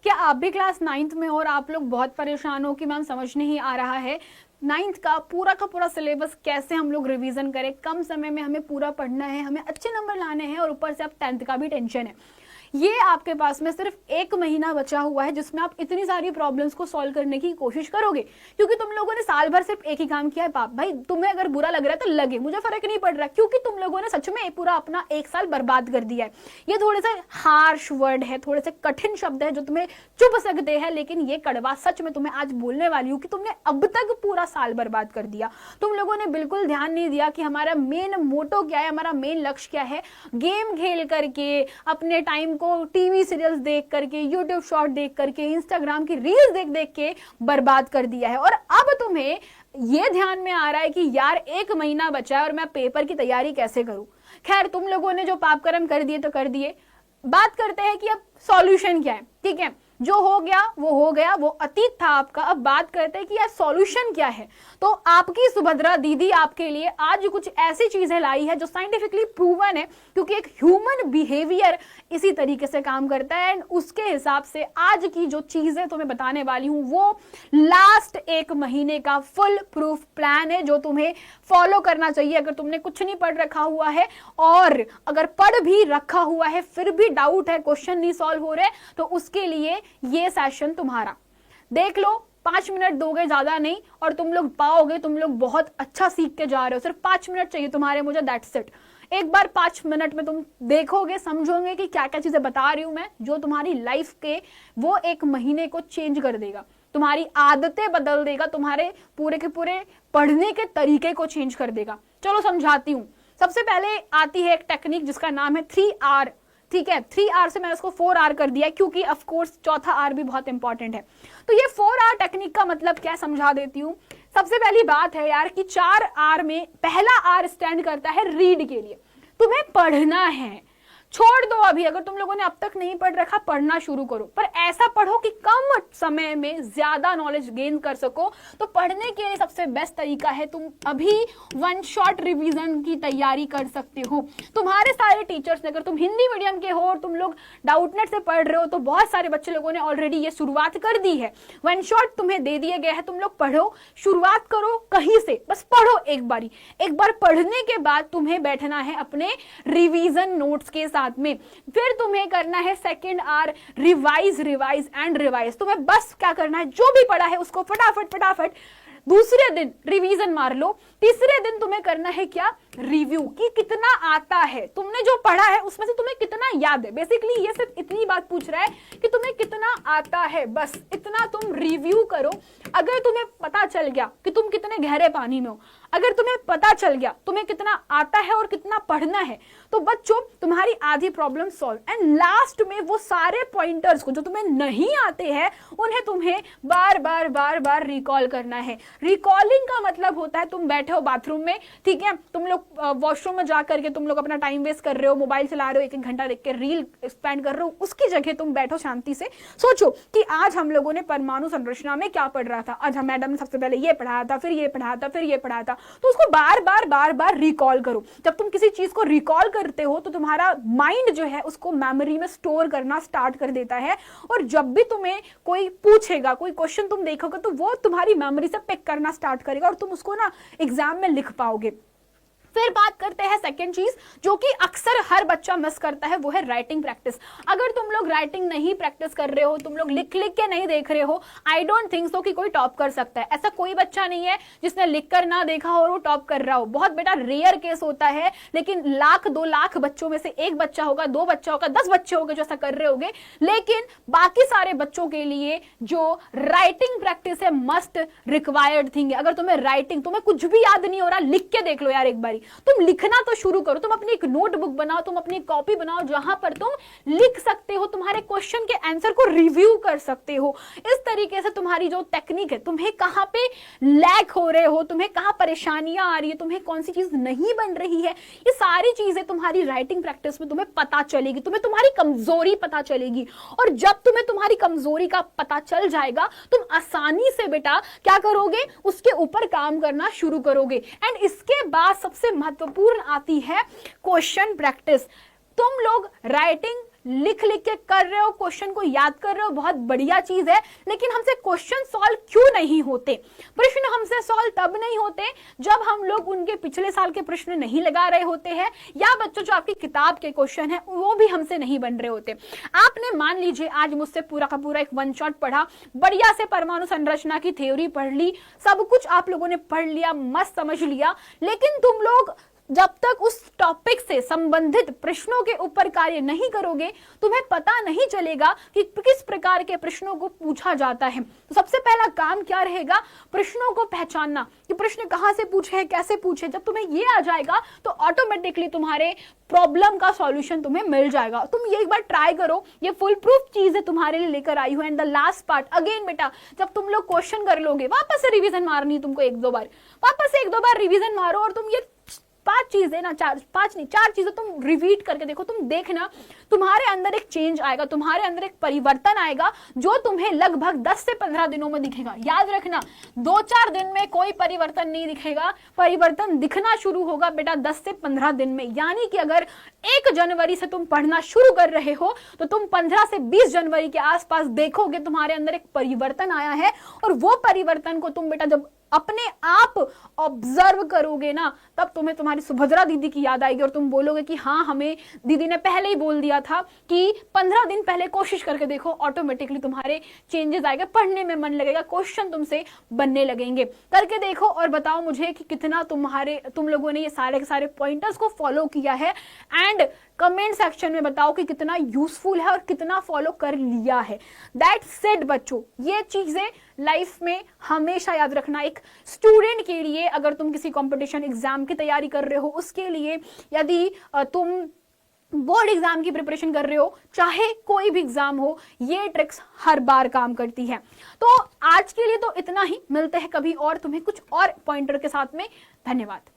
क्या आप भी क्लास 9th में हो और आप लोग बहुत परेशान हो कि मैम समझ नहीं आ रहा है 9th का पूरा सिलेबस कैसे हम लोग रिवीजन करें, कम समय में हमें पूरा पढ़ना है, हमें अच्छे नंबर लाने हैं और ऊपर से अब 10th का भी टेंशन है। ये आपके पास में सिर्फ 1 महीना बचा हुआ है जिसमें आप इतनी सारी प्रॉब्लम्स को सॉल्व करने की कोशिश करोगे, क्योंकि तुम लोगों ने साल भर सिर्फ एक ही काम किया है। पाप भाई, तुम्हें अगर बुरा लग रहा है तो लगे, मुझे फर्क नहीं पड़ रहा, क्योंकि तुम लोगों ने सच में पूरा अपना 1 साल बर्बाद कर दिया है। ये थोड़े से हार्श वर्ड है, थोड़े से कठिन शब्द है जो तुम्हें चुभ सकते हैं, लेकिन ये कड़वा सच में तुम्हें आज बोलने वाली हूँ कि तुमने अब तक पूरा साल बर्बाद कर दिया। तुम लोगों ने बिल्कुल ध्यान नहीं दिया कि हमारा मेन मोटो क्या है, हमारा मेन लक्ष्य क्या है। गेम खेल करके, अपने टाइम को टीवी सीरियल्स देख करके, यूट्यूब शॉर्ट देख करके, इंस्टाग्राम की रील्स देख देख के बर्बाद कर दिया है। और अब तुम्हें ये ध्यान में आ रहा है कि यार 1 महीना बचा है और मैं पेपर की तैयारी कैसे करूं। खैर, तुम लोगों ने जो पाप कर्म कर दिए तो कर दिए। बात करते हैं कि अब सॉल्यूशन क्या है। ठीक है, जो हो गया वो हो गया, वो अतीत था आपका। अब बात करते हैं कि यार सॉल्यूशन क्या है। तो आपकी सुभद्रा दीदी आपके लिए आज कुछ ऐसी चीजें लाई है जो साइंटिफिकली प्रूवन है, क्योंकि एक ह्यूमन बिहेवियर इसी तरीके से काम करता है। एंड उसके हिसाब से आज की जो चीजें तुम्हें बताने वाली हूं वो लास्ट 1 महीने का फुल प्रूफ प्लान है जो तुम्हें फॉलो करना चाहिए। अगर तुमने कुछ नहीं पढ़ रखा हुआ है और अगर पढ़ भी रखा हुआ है फिर भी डाउट है, क्वेश्चन नहीं सॉल्व हो रहे, तो उसके लिए ये सेशन तुम्हारा। देख लो, 5 मिनट दोगे, ज्यादा नहीं, और तुम लोग पाओगे। तुम लोग बहुत अच्छा सीख के जा रहे हो। सिर्फ 5 मिनट चाहिए तुम्हारे मुझे, दैट्स इट। एक बार 5 मिनट में तुम देखोगे, समझोगे कि क्या क्या चीजें बता रही हूं मैं, जो तुम्हारी लाइफ के वो 1 महीने को चेंज कर देगा, तुम्हारी आदतें बदल देगा, तुम्हारे पूरे के पूरे पढ़ने के तरीके को चेंज कर देगा। चलो समझाती हूं। सबसे पहले आती है एक टेक्निक जिसका नाम है 3R। ठीक है, 3R से मैंने उसको 4R कर दिया, क्योंकि ऑफ कोर्स चौथा R भी बहुत इंपॉर्टेंट है। तो ये 4R टेक्निक का मतलब क्या, समझा देती हूँ। सबसे पहली बात है यार कि 4R में पहला R स्टैंड करता है रीड के लिए। तुम्हें पढ़ना है, छोड़ दो अभी, अगर तुम लोगों ने अब तक नहीं पढ़ रखा पढ़ना शुरू करो, पर ऐसा पढ़ो कि कम समय में ज्यादा नॉलेज गेन कर सको। तो पढ़ने के लिए सबसे बेस्ट तरीका है तुम अभी 1 शॉट रिवीजन की तैयारी कर सकते हो। तुम्हारे सारे टीचर्स ने, अगर तुम हिंदी मीडियम के हो और तुम लोग डाउटनेट से पढ़ रहे हो, तो बहुत सारे बच्चे लोगों ने ऑलरेडी ये शुरुआत कर दी है। 1 शॉट तुम्हें दे दिए गए हैं, तुम लोग पढ़ो, शुरुआत करो कहीं से, बस पढ़ो एक बारी। एक बार पढ़ने के बाद तुम्हें बैठना है अपने रिवीजन नोट्स के साथ में। फिर तुम्हें करना है 2R, revise revise and revise. तुम्हें बस क्या करना है, जो भी पढ़ा है उसको फटाफट दूसरे दिन रिवीजन मार लो। तीसरे दिन तुम्हें करना है क्या, रिव्यू, कि कितना आता है, तुमने जो पढ़ा है उसमें से तुम्हें कितना याद है। बेसिकली ये सिर्फ इतनी बात पूछ रहा है कि तुम्हें कितना आता है, बस इतना तुम रिव्यू करो। अगर तुम्हें पता चल गया कि तुम कितने गहरे पानी में हो, अगर तुम्हें पता चल गया तुम्हें कितना आता है और कितना पढ़ना है, तो बच्चों तुम्हारी आधी प्रॉब्लम सॉल्व। एंड लास्ट में वो सारे पॉइंटर्स को जो तुम्हें नहीं आते हैं उन्हें तुम्हें बार रिकॉल करना है। रिकॉलिंग का मतलब होता है तुम बैठे हो बाथरूम में, ठीक है, तुम लोग वॉशरूम में जाकर के तुम लोग अपना टाइम वेस्ट कर रहे हो, मोबाइल चला रहे हो, 1-1 घंटा देख के रील स्पेंड कर रहे हो, उसकी जगह तुम बैठो शांति से, सोचो कि आज हम लोगों ने परमाणु संरचना में क्या पढ़ रहा था। आज हम मैडम ने सबसे पहले ये पढ़ाया था, फिर ये पढ़ाया था, फिर ये पढ़ाया था। तो उसको बार रिकॉल करो। जब तुम किसी चीज को रिकॉल करते हो तो तुम्हारा माइंड जो है उसको मेमोरी में स्टोर करना स्टार्ट कर देता है, और जब भी तुम्हें कोई पूछेगा, कोई क्वेश्चन तुम देखोगे, तो वो तुम्हारी मेमोरी से पिक करना स्टार्ट करेगा और तुम उसको ना एग्जाम में लिख पाओगे। फिर बात करते हैं सेकंड चीज जो कि अक्सर हर बच्चा मिस करता है, वो है राइटिंग प्रैक्टिस। अगर तुम लोग राइटिंग नहीं प्रैक्टिस कर रहे हो, तुम लोग लिख के नहीं देख रहे हो, आई डोंट थिंक सो कि कोई टॉप कर सकता है। ऐसा कोई बच्चा नहीं है जिसने लिख कर ना देखा हो और वो टॉप कर रहा हो। बहुत बेटा रेयर केस होता है, लेकिन 1,00,000-2 लाख बच्चों में से 1 बच्चा होगा, 2 बच्चा होगा, 10 बच्चे होंगे जो ऐसा कर रहे होंगे। लेकिन बाकी सारे बच्चों के लिए जो राइटिंग प्रैक्टिस है मस्ट रिक्वायर्ड थिंग है। अगर तुम्हें कुछ भी याद नहीं हो रहा, लिख के देख लो यार एक बारी। तुम लिखना तो शुरू करो, तुम अपनी एक नोटबुक बनाओ, तुम अपनी कॉपी बनाओ जहां पर तुम लिख सकते हो, तुम्हारे क्वेश्चन के आंसर को रिव्यू कर सकते हो। इस तरीके से तुम्हारी जो टेक्निक है, तुम्हें कहां पे लैग हो रहे हो, तुम्हें कहां परेशानियां आ रही है, तुम्हें कौन सी चीज नहीं बन रही है, ये सारी चीजें तुम्हारी राइटिंग प्रैक्टिस में तुम्हें पता चलेगी। तुम्हें तुम्हारी कमजोरी पता चलेगी, और जब तुम्हें तुम्हारी कमजोरी का पता चल जाएगा तुम आसानी से बेटा क्या करोगे, उसके ऊपर काम करना शुरू करोगे। एंड इसके बाद सबसे महत्वपूर्ण आती है क्वेश्चन प्रैक्टिस। तुम लोग राइटिंग लिख लिख के कर रहे हो, क्वेश्चन को याद कर रहे हो, बहुत बढ़िया चीज है, लेकिन हमसे क्वेश्चन सॉल्व क्यों नहीं होते? प्रश्न हमसे सॉल्व तब नहीं होते जब हम लोग उनके पिछले साल के प्रश्न नहीं लगा रहे होते हैं, या बच्चों जो आपकी किताब के क्वेश्चन है वो भी हमसे नहीं बन रहे होते। आपने मान लीजिए आज मुझसे पूरा का पूरा एक वन शॉट पढ़ा, बढ़िया से परमाणु संरचना की थ्योरी पढ़ ली, सब कुछ आप लोगों ने पढ़ लिया, मस्त समझ लिया, लेकिन तुम लोग जब तक उस टॉपिक से संबंधित प्रश्नों के ऊपर कार्य नहीं करोगे, तुम्हें पता नहीं चलेगा कि किस प्रकार के प्रश्नों को पूछा जाता है। तो सबसे पहला काम क्या रहेगा? प्रश्नों को पहचानना कि प्रश्न कहां से पूछे हैं, कैसे पूछे। जब तुम्हें ये आ जाएगा तो ऑटोमेटिकली तुम्हारे प्रॉब्लम का सॉल्यूशन तुम्हें मिल जाएगा। तुम ये एक बार ट्राई करो, ये फुल प्रूफ चीज है तुम्हारे लिए लेकर आई हूं। And the last part again बेटा, जब तुम लोग क्वेश्चन कर लोगे, वापस से रिवीजन मारनी है तुमको, एक दो बार रिवीजन मारो, और तुम ये 5 चीजें ना, 4 चीजें तुम रिपीट करके देखो, तुम देखना तुम्हारे अंदर एक चेंज आएगा, तुम्हारे अंदर एक परिवर्तन आएगा, जो तुम्हें लगभग 10 से 15 दिनों में दिखेगा। याद रखना, 2-4 दिन में कोई परिवर्तन नहीं दिखेगा, परिवर्तन दिखना शुरू होगा बेटा 10 से 15 दिन में। यानी कि अगर 1 जनवरी से तुम पढ़ना शुरू कर रहे हो तो तुम 15 से 20 जनवरी के आसपास देखोगे तुम्हारे अंदर एक परिवर्तन आया है। और वो परिवर्तन को तुम बेटा जब अपने आप ऑब्जर्व करोगे ना, तब तुम्हें तुम्हारी सुभद्रा दीदी की याद आएगी और तुम बोलोगे कि हाँ, हमें दीदी ने पहले ही बोल दिया था कि 15 दिन पहले कोशिश करके देखो, ऑटोमेटिकली तुम्हारे चेंजेस आएगा, पढ़ने में मन लगेगा, क्वेश्चन तुमसे बनने लगेंगे। करके देखो और बताओ मुझे कि कितना तुम लोगों ने ये सारे के सारे पॉइंटर्स को फॉलो किया है, एंड कमेंट सेक्शन में बताओ कि कितना यूजफुल है और कितना फॉलो कर लिया है। दैट्स इट बच्चों, ये चीजें लाइफ में हमेशा याद रखना। एक स्टूडेंट के लिए, अगर तुम किसी कंपटीशन एग्जाम की तैयारी कर रहे हो, उसके लिए, यदि तुम बोर्ड एग्जाम की प्रिपरेशन कर रहे हो, चाहे कोई भी एग्जाम हो, ये ट्रिक्स हर बार काम करती है। तो आज के लिए तो इतना ही, मिलते हैं कभी और तुम्हें कुछ और पॉइंटर के साथ में। धन्यवाद।